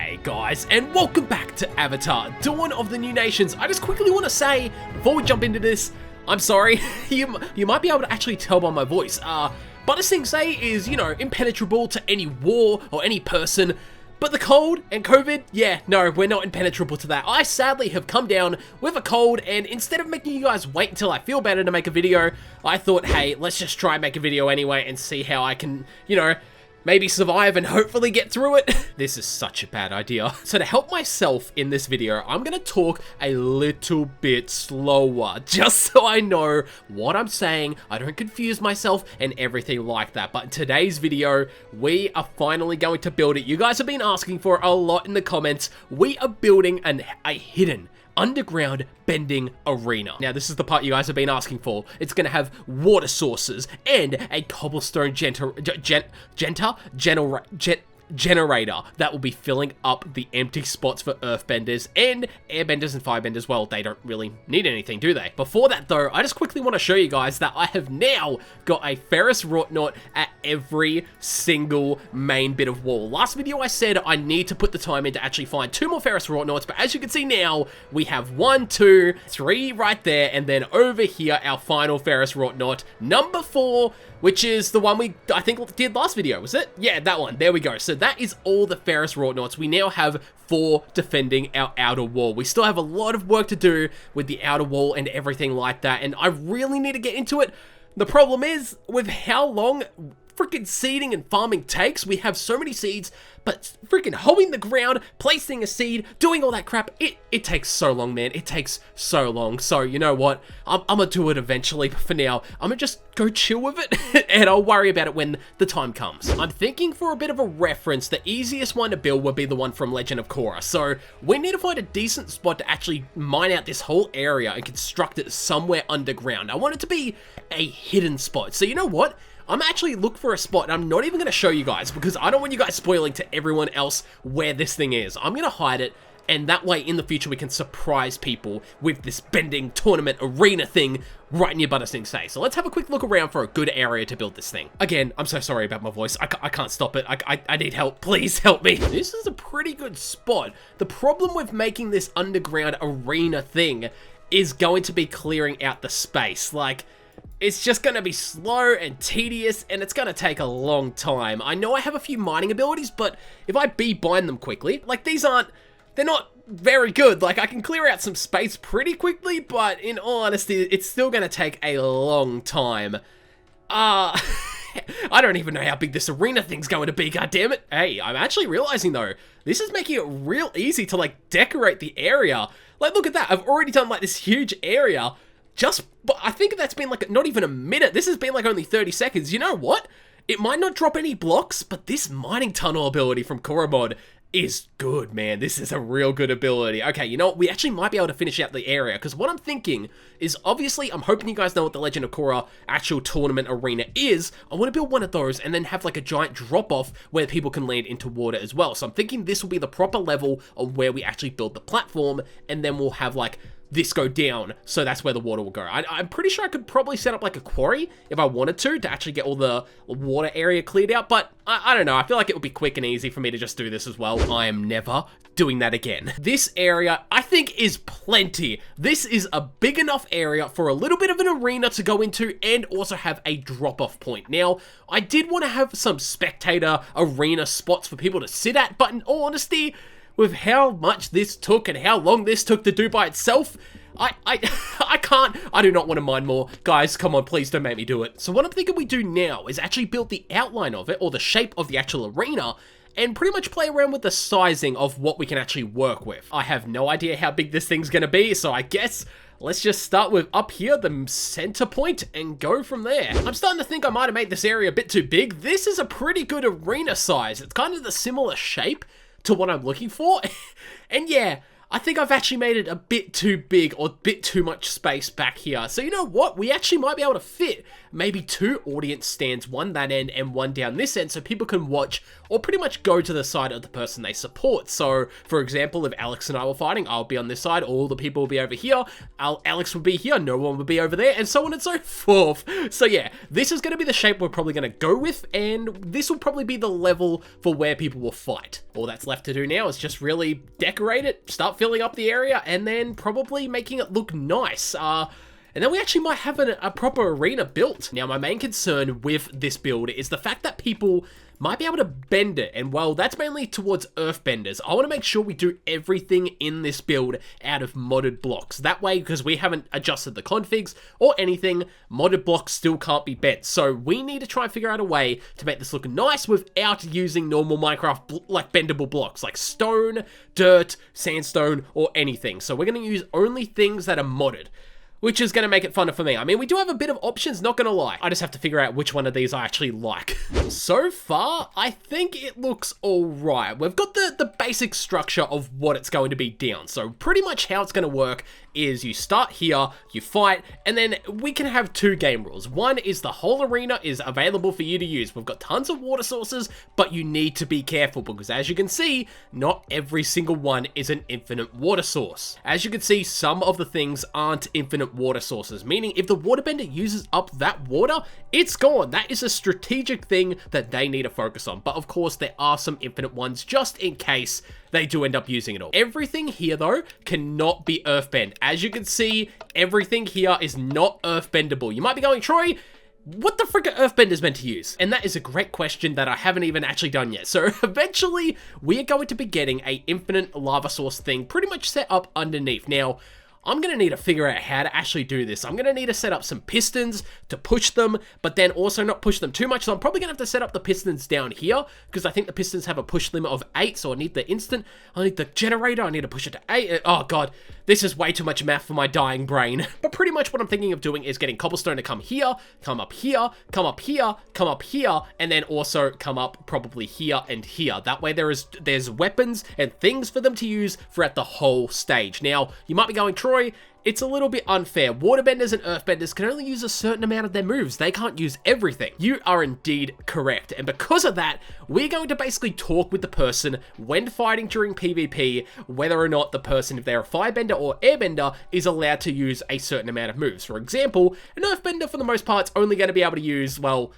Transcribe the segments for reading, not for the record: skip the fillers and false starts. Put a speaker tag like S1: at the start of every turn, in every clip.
S1: G'day guys, and welcome back to Avatar, Dawn of the New Nations. I just quickly want to say, before we jump into this, I'm sorry, you might be able to actually tell by my voice. ButterJaffa is, impenetrable to any war or any person, but the cold and COVID, yeah, no, we're not impenetrable to that. I sadly have come down with a cold, and instead of making you guys wait until I feel better to make a video, I thought, hey, let's just try and make a video anyway and see how I can, maybe survive and hopefully get through it. This is such a bad idea. So to help myself in this video, I'm gonna talk a little bit slower, just so I know what I'm saying, I don't confuse myself and everything like that. But in today's video, we are finally going to build it. You guys have been asking for a lot in the comments. We are building a hidden underground bending arena. Now, this is the part you guys have been asking for. It's gonna have water sources and a cobblestone generator that will be filling up the empty spots for earthbenders and airbenders and firebenders. Well, they don't really need anything, do they? Before that though, I just quickly want to show you guys that I have now got a ferrous wrought at every single main bit of wall. Last video I said I need to put the time in to actually find 2 more ferrous wrought, but as you can see now, we have 1, 2, 3 right there, and then over here, our final ferrous wrought, number 4, which is the one I think did last video, was it? Yeah, that one. There we go. So that is all the ferrous wrought. We now have 4 defending our outer wall. We still have a lot of work to do with the outer wall and everything like that, and I really need to get into it. The problem is, with how long freaking seeding and farming takes, we have so many seeds, but freaking hoeing the ground, placing a seed, doing all that crap, it takes so long, man. It takes so long. So, you know what? I'm gonna do it eventually, but for now, I'm gonna just go chill with it, and I'll worry about it when the time comes. I'm thinking for a bit of a reference, the easiest one to build would be the one from Legend of Korra. So, we need to find a decent spot to actually mine out this whole area and construct it somewhere underground. I want it to be a hidden spot. So, you know what? I'm actually looking for a spot, and I'm not even going to show you guys because I don't want you guys spoiling to everyone else where this thing is. I'm going to hide it, and that way in the future we can surprise people with this bending tournament arena thing right near ButterJaffa. So let's have a quick look around for a good area to build this thing. Again, I'm so sorry about my voice. I can't stop it. I need help. Please help me. This is a pretty good spot. The problem with making this underground arena thing is going to be clearing out the space. Like, it's just going to be slow and tedious, and it's going to take a long time. I know I have a few mining abilities, but if I bind them quickly, like they're not very good. Like, I can clear out some space pretty quickly, but in all honesty, it's still going to take a long time. I don't even know how big this arena thing's going to be, goddammit. Hey, I'm actually realizing though, this is making it real easy to like decorate the area. Like, look at that. I've already done like this huge area. But I think that's been like not even a minute. This has been like only 30 seconds. You know what? It might not drop any blocks, but this mining tunnel ability from Korra mod is good, man. This is a real good ability. Okay, you know what? We actually might be able to finish out the area, because what I'm thinking is, obviously, I'm hoping you guys know what the Legend of Korra actual tournament arena is. I want to build one of those and then have like a giant drop-off where people can land into water as well. So I'm thinking this will be the proper level of where we actually build the platform, and then we'll have like this go down, so that's where the water will go. I'm pretty sure I could probably set up like a quarry if I wanted to actually get all the water area cleared out, but I don't know. I feel like it would be quick and easy for me to just do this as well. I am never doing that again. This area, I think, is plenty. This is a big enough area for a little bit of an arena to go into and also have a drop-off point. Now, I did want to have some spectator arena spots for people to sit at, but in all honesty, with how much this took and how long this took to do by itself, I do not want to mine more. Guys, come on, please don't make me do it. So what I'm thinking we do now is actually build the outline of it, or the shape of the actual arena, and pretty much play around with the sizing of what we can actually work with. I have no idea how big this thing's gonna be, so I guess let's just start with up here, the center point, and go from there. I'm starting to think I might have made this area a bit too big. This is a pretty good arena size. It's kind of the similar shape to what I'm looking for. And yeah, I think I've actually made it a bit too big or a bit too much space back here. So you know what? We actually might be able to fit maybe 2 audience stands, one that end and one down this end, so people can watch or pretty much go to the side of the person they support. So for example, if Alex and I were fighting, I'll be on this side, all the people will be over here, Alex would be here, no one would be over there, and so on and so forth. So yeah, this is going to be the shape we're probably going to go with, and this will probably be the level for where people will fight. All that's left to do now is just really decorate it, start filling up the area, and then probably making it look nice. And then we actually might have a proper arena built. Now, my main concern with this build is the fact that people might be able to bend it, and well, that's mainly towards earthbenders. I want to make sure we do everything in this build out of modded blocks. That way, because we haven't adjusted the configs or anything, modded blocks still can't be bent. So we need to try and figure out a way to make this look nice without using normal Minecraft like bendable blocks, like stone, dirt, sandstone, or anything. So we're going to use only things that are modded, which is going to make it funner for me. I mean, we do have a bit of options, not going to lie. I just have to figure out which one of these I actually like. So far, I think it looks alright. We've got the basic structure of what it's going to be down. So pretty much how it's going to work is you start here, you fight, and then we can have 2 game rules. One is the whole arena is available for you to use. We've got tons of water sources, but you need to be careful because as you can see, not every single one is an infinite water source. As you can see, some of the things aren't infinite water sources, meaning if the waterbender uses up that water, it's gone. That is a strategic thing that they need to focus on. But of course, there are some infinite ones just in case they do end up using it all. Everything here, though, cannot be earthbend. As you can see, everything here is not earthbendable. You might be going, Troy, what the frick are earthbenders meant to use? And that is a great question that I haven't even actually done yet. So eventually, we are going to be getting a infinite lava source thing pretty much set up underneath. Now, I'm going to need to figure out how to actually do this. I'm going to need to set up some pistons to push them, but then also not push them too much. So I'm probably going to have to set up the pistons down here because I think the pistons have a push limit of 8. So I need the instant, I need the generator, I need to push it to 8. Oh God, this is way too much math for my dying brain. But pretty much what I'm thinking of doing is getting cobblestone to come here, come up here, come up here, come up here, and then also come up probably here and here. That way there's weapons and things for them to use throughout the whole stage. Now, you might be going, Troy, it's a little bit unfair. Waterbenders and earthbenders can only use a certain amount of their moves. They can't use everything. You are indeed correct. And because of that, we're going to basically talk with the person when fighting during PvP, whether or not the person, if they're a firebender or airbender, is allowed to use a certain amount of moves. For example, an earthbender for the most part is only going to be able to use, well,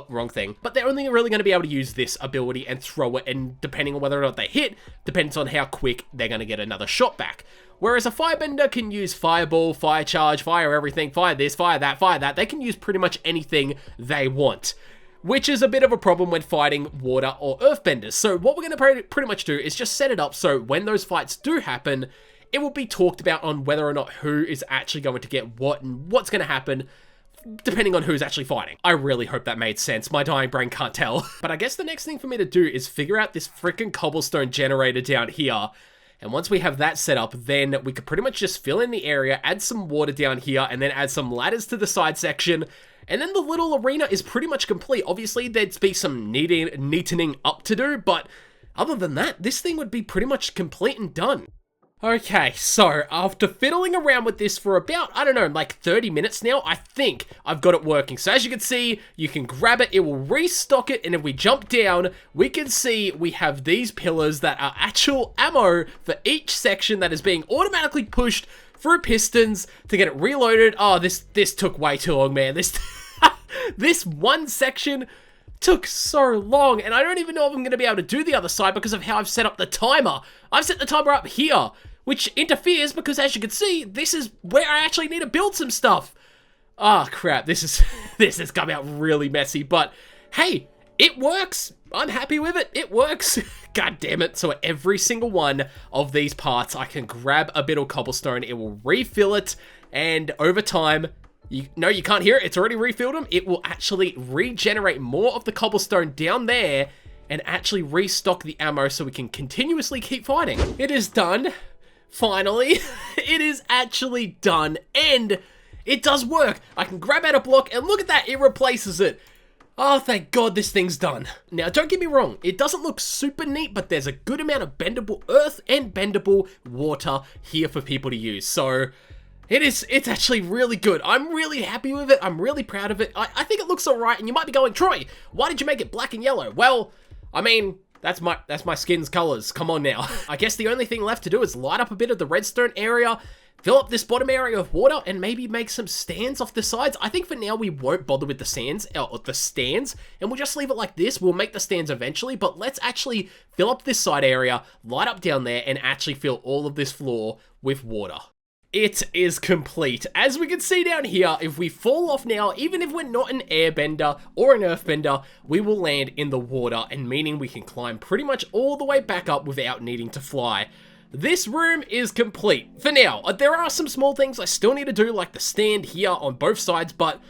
S1: wrong thing. But they're only really going to be able to use this ability and throw it, and depending on whether or not they hit, depends on how quick they're going to get another shot back. Whereas a firebender can use fireball, fire charge, fire everything, fire this, fire that, fire that. They can use pretty much anything they want, which is a bit of a problem when fighting water or earthbenders. So what we're going to pretty much do is just set it up so when those fights do happen, it will be talked about on whether or not who is actually going to get what and what's going to happen, depending on who's actually fighting. I really hope that made sense. My dying brain can't tell. But I guess the next thing for me to do is figure out this freaking cobblestone generator down here. And once we have that set up, then we could pretty much just fill in the area, add some water down here, and then add some ladders to the side section. And then the little arena is pretty much complete. Obviously, there'd be some neatening up to do, but other than that, this thing would be pretty much complete and done. Okay, so after fiddling around with this for about, I don't know, like 30 minutes now, I think I've got it working. So as you can see, you can grab it, it will restock it, and if we jump down, we can see we have these pillars that are actual ammo for each section that is being automatically pushed through pistons to get it reloaded. Oh, this took way too long, man. This one section took so long, and I don't even know if I'm going to be able to do the other side because of how I've set up the timer. I've set the timer up here, which interferes because, as you can see, this is where I actually need to build some stuff. Oh, crap. This has come out really messy, but hey, it works. I'm happy with it. It works. God damn it. So every single one of these parts, I can grab a bit of cobblestone. It will refill it, and over time, no, you can't hear it. It's already refilled them. It will actually regenerate more of the cobblestone down there and actually restock the ammo so we can continuously keep fighting. It is done. Finally, it is actually done, and it does work. I can grab out a block, and look at that, it replaces it. Oh, thank God this thing's done. Now, don't get me wrong, it doesn't look super neat, but there's a good amount of bendable earth and bendable water here for people to use. So, it's actually really good. I'm really happy with it. I'm really proud of it. I think it looks alright, and you might be going, Troy, why did you make it black and yellow? Well, I mean, that's my skin's colors. Come on now. I guess the only thing left to do is light up a bit of the redstone area, fill up this bottom area with water, and maybe make some stands off the sides. I think for now we won't bother with the stands, and we'll just leave it like this. We'll make the stands eventually, but let's actually fill up this side area, light up down there, and actually fill all of this floor with water. It is complete. As we can see down here, if we fall off now, even if we're not an airbender or an earthbender, we will land in the water, and meaning we can climb pretty much all the way back up without needing to fly. This room is complete. For now, there are some small things I still need to do, like the stand here on both sides, but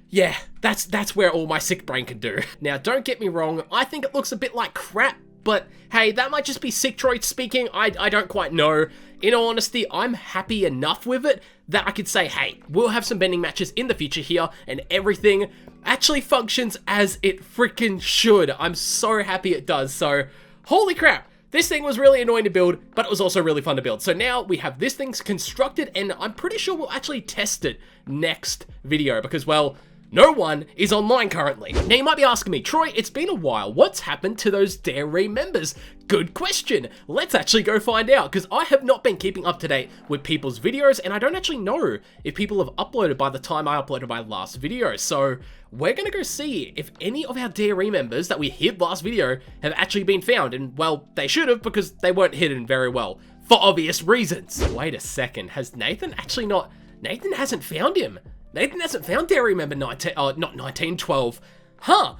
S1: yeah, that's where all my sick brain can do. Now, don't get me wrong, I think it looks a bit like crap, but hey, that might just be sick Troy speaking, I don't quite know. In all honesty, I'm happy enough with it that I could say, hey, we'll have some bending matches in the future here, and everything actually functions as it freaking should. I'm so happy it does, so holy crap. This thing was really annoying to build, but it was also really fun to build. So now we have this thing constructed, and I'm pretty sure we'll actually test it next video because, well, no one is online currently. Now you might be asking me, Troy, it's been a while. What's happened to those Dairy members? Good question. Let's actually go find out because I have not been keeping up to date with people's videos and I don't actually know if people have uploaded by the time I uploaded my last video. So we're going to go see if any of our Dairy members that we hid last video have actually been found. And well, they should have because they weren't hidden very well for obvious reasons. Wait a second. Has Nathan actually not... Nathan hasn't found him. Nathan hasn't found Dairy member 1912. Huh.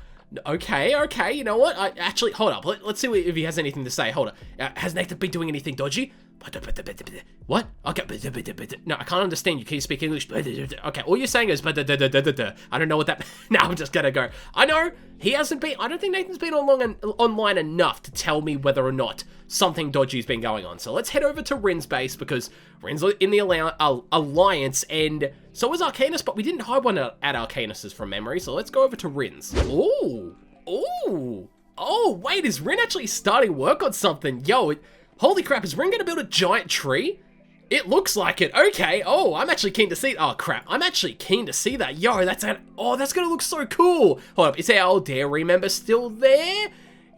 S1: Okay, you know what? Actually, hold up. Let's see if he has anything to say. Hold up. Has Nathan been doing anything dodgy? What? Okay. No, I can't understand you. Can you speak English? Okay, all you're saying is I don't know what that... No, I'm just gonna go. I know, he hasn't been... I don't think Nathan's been online enough to tell me whether or not something dodgy has been going on. So let's head over to Rynn's base because Rynn's in the Alliance and so is Arcanus, but we didn't hide one at Arcanus's from memory. So let's go over to Rynn's. Oh, wait, is Rynn actually starting work on something? Yo, holy crap, is Rynn gonna build a giant tree? It looks like it. Okay. Oh, I'm actually keen to see it. Oh, crap. I'm actually keen to see that. Yo, that's gonna look so cool. Hold up. Is our old Dairy member still there?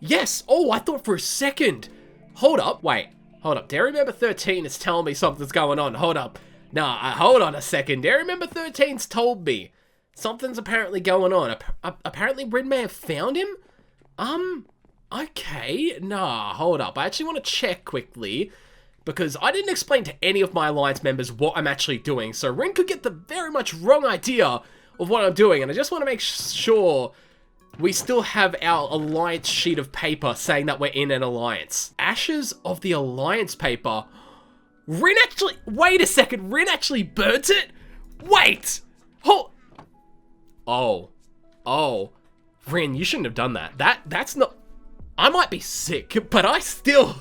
S1: Yes. Oh, I thought for a second. Hold up. Wait. Hold up. Dairy member 13 is telling me something's going on. Hold up. Nah, hold on a second. Dairy member 13's told me something's apparently going on. Apparently, Rynn may have found him? Okay. Nah, hold up. I actually want to check quickly because I didn't explain to any of my Alliance members what I'm actually doing. So Rynn could get the very much wrong idea of what I'm doing. And I just want to make sure we still have our Alliance sheet of paper saying that we're in an Alliance. Ashes of the Alliance paper. Rynn actually... Wait a second. Rynn actually burnt it? Wait. Oh. Rynn, you shouldn't have done that. That's not... I might be sick, but I still...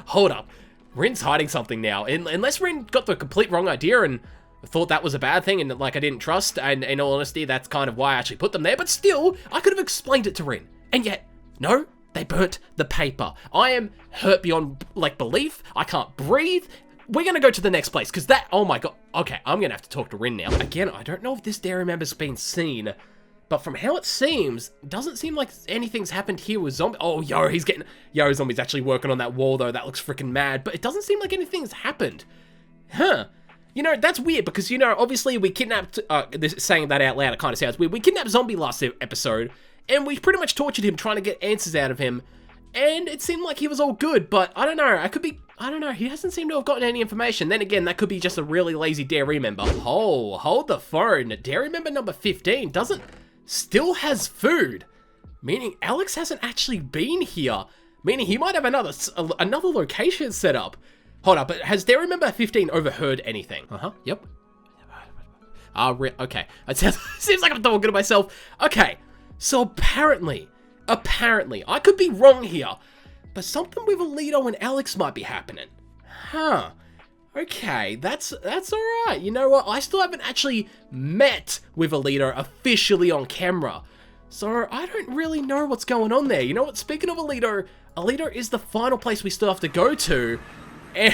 S1: Hold up. Rynn's hiding something now. Unless Rynn got the complete wrong idea and thought that was a bad thing and like I didn't trust, and in all honesty, that's kind of why I actually put them there, but still, I could have explained it to Rynn. And yet, no, they burnt the paper. I am hurt beyond, like, belief. I can't breathe. We're gonna go to the next place, because that... Oh my god. Okay, I'm gonna have to talk to Rynn now. Again, I don't know if this Dairy member's been seen, but from how it seems, it doesn't seem like anything's happened here with zombie. Oh, zombie's actually working on that wall, though. That looks freaking mad, but it doesn't seem like anything's happened. Huh. You know, that's weird, because, you know, obviously we kidnapped... saying that out loud, it kind of sounds weird. We kidnapped Zombie last episode, and we pretty much tortured him trying to get answers out of him, and it seemed like he was all good, but I don't know. I don't know, he hasn't seemed to have gotten any information. Then again, that could be just a really lazy Dairy member. Oh, hold the phone. Dairy member number 15 still has food, meaning Alex hasn't actually been here, meaning he might have another location set up. Hold up, but has Dairy member 15 overheard anything? Yep. Okay. It seems like I'm talking to myself. Okay, so apparently, I could be wrong here, but something with AlExCZ and Alex might be happening. Huh. Okay, that's alright. You know what? I still haven't actually met with AlExCZ officially on camera. So I don't really know what's going on there. You know what? Speaking of Alito, Alito is the final place we still have to go to. And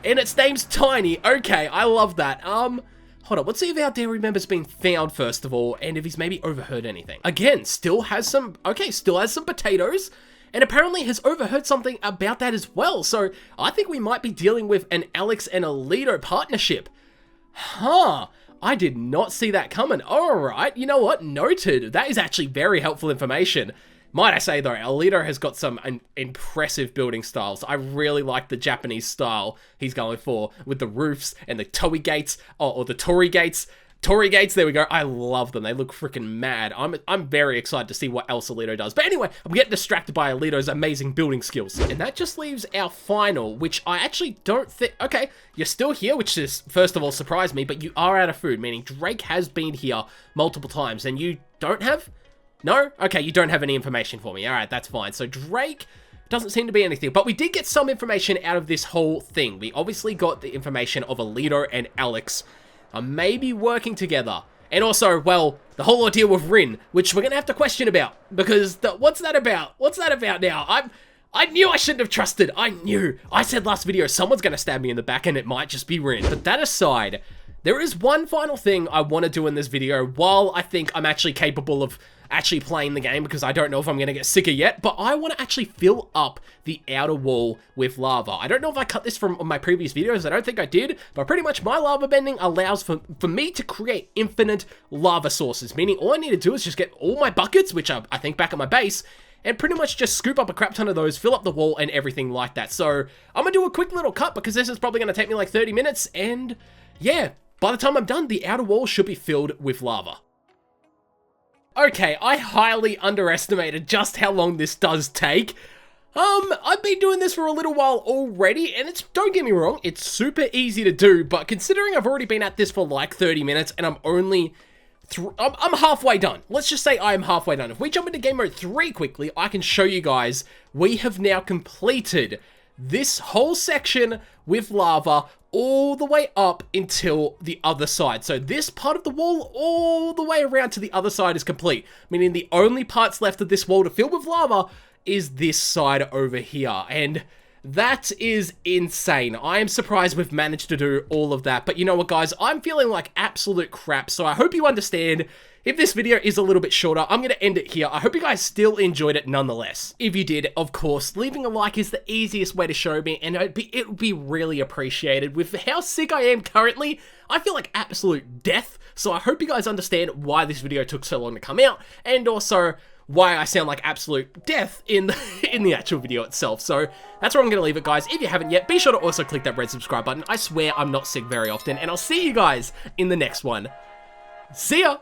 S1: its name's Tiny. Okay, I love that. Hold on, let's see if our dairy member's been found first of all, and if he's maybe overheard anything. Again, still has some potatoes, and apparently has overheard something about that as well. So I think we might be dealing with an Alex and Alito partnership. Huh. I did not see that coming. Alright, you know what? Noted. That is actually very helpful information. Might I say though, Alito has got some impressive building styles. I really like the Japanese style he's going for with the roofs and the torii gates, or the torii gates. Torii gates, there we go. I love them. They look freaking mad. I'm very excited to see what else Alito does. But anyway, I'm getting distracted by Alito's amazing building skills. And that just leaves our final, which I actually don't think... Okay, you're still here, which is, first of all, surprised me, but you are out of food, meaning Drake has been here multiple times, and you don't have... No? Okay, you don't have any information for me. Alright, that's fine. So Drake doesn't seem to be anything, but we did get some information out of this whole thing. We obviously got the information of Alito and Alex are maybe working together. And also, well, the whole ordeal with Rynn, which we're going to have to question about. Because, what's that about? What's that about now? I knew I shouldn't have trusted. I knew. I said last video, someone's going to stab me in the back and it might just be Rynn. But that aside, there is one final thing I want to do in this video while I think I'm actually capable of actually playing the game, because I don't know if I'm going to get sicker yet, but I want to actually fill up the outer wall with lava. I don't know if I cut this from my previous videos, I don't think I did, but pretty much my lava bending allows for me to create infinite lava sources, meaning all I need to do is just get all my buckets, which are, I think, back at my base, and pretty much just scoop up a crap ton of those, fill up the wall, and everything like that. So I'm going to do a quick little cut, because this is probably going to take me like 30 minutes, and yeah, by the time I'm done, the outer wall should be filled with lava. Okay, I highly underestimated just how long this does take. I've been doing this for a little while already, and don't get me wrong, it's super easy to do, but considering I've already been at this for like 30 minutes, and I'm only... I'm halfway done. Let's just say I am halfway done. If we jump into game mode 3 quickly, I can show you guys we have now completed this whole section with lava all the way up until the other side. So this part of the wall all the way around to the other side is complete, meaning the only parts left of this wall to fill with lava is this side over here, and that is insane. I am surprised we've managed to do all of that, but you know what, guys? I'm feeling like absolute crap, so I hope you understand. If this video is a little bit shorter, I'm going to end it here. I hope you guys still enjoyed it nonetheless. If you did, of course, leaving a like is the easiest way to show me, and it would be really appreciated. With how sick I am currently, I feel like absolute death, so I hope you guys understand why this video took so long to come out, and also why I sound like absolute death in the actual video itself. So that's where I'm going to leave it, guys. If you haven't yet, be sure to also click that red subscribe button. I swear I'm not sick very often, and I'll see you guys in the next one. See ya!